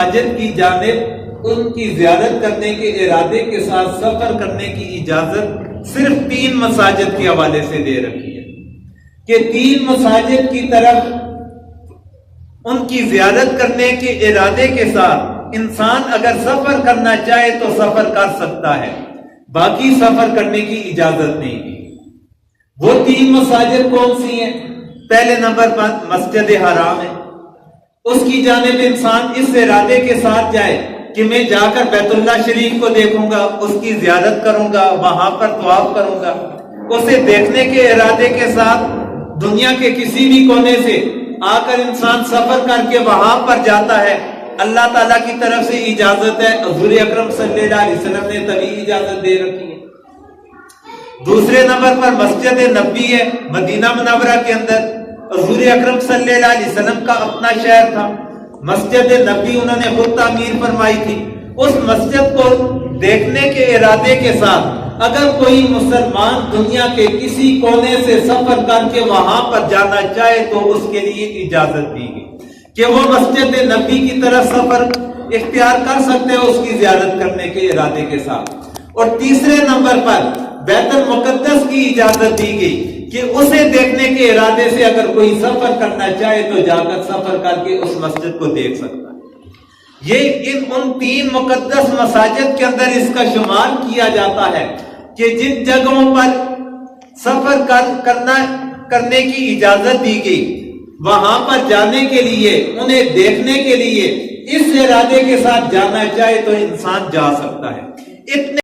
مساجد کی جانب ان کی زیارت کرنے کے ارادے کے ساتھ سفر کرنے کی اجازت صرف 3 مساجد کے حوالے سے دے رکھی ہے کہ 3 مساجد کی طرف ان کی زیارت کرنے کے ارادے کے ساتھ انسان اگر سفر کرنا چاہے تو سفر کر سکتا ہے، باقی سفر کرنے کی اجازت نہیں دی۔ وہ 3 مساجد کون سی ہیں؟ پہلے نمبر پر مسجد حرام ہے، اس کی جانب انسان اس ارادے کے ساتھ جائے کہ میں جا کر بیت اللہ شریف کو دیکھوں گا، اس کی زیارت کروں گا، وہاں پر طواف کروں گا۔ اسے دیکھنے کے ارادے کے ساتھ دنیا کے کسی بھی کونے سے آ کر انسان سفر کر کے وہاں پر جاتا ہے، اللہ تعالیٰ کی طرف سے اجازت ہے، حضور اکرم صلی اللہ علیہ وسلم نے طویل اجازت دے رکھی ہے۔ دوسرے نمبر پر مسجد نبوی ہے، مدینہ منورہ کے اندر حضور اکرم صلی اللہ علیہ وسلم کا اپنا شہر تھا، مسجد نبوی انہوں نے خود تعمیر فرمائی تھی۔ اس مسجد کو دیکھنے کے ارادے کے ساتھ اگر کوئی مسلمان دنیا کے کسی کونے سے سفر کر کے وہاں پر جانا چاہے تو اس کے لیے اجازت دی گئی کہ وہ مسجد نبوی کی طرف سفر اختیار کر سکتے ہیں اس کی زیارت کرنے کے ارادے کے ساتھ۔ اور تیسرے نمبر پر بیت المقدس کی اجازت دی گئی کہ اسے دیکھنے کے ارادے سے اگر کوئی سفر کرنا چاہے تو جا کر سفر کر کے اس مسجد کو دیکھ سکتا ہے۔ یہ ان 3 مقدس مساجد کے اندر اس کا شمار کیا جاتا ہے کہ جن جگہوں پر سفر کرنے کی اجازت دی گئی وہاں پر جانے کے لیے، انہیں دیکھنے کے لیے اس ارادے کے ساتھ جانا چاہے تو انسان جا سکتا ہے۔ اتنے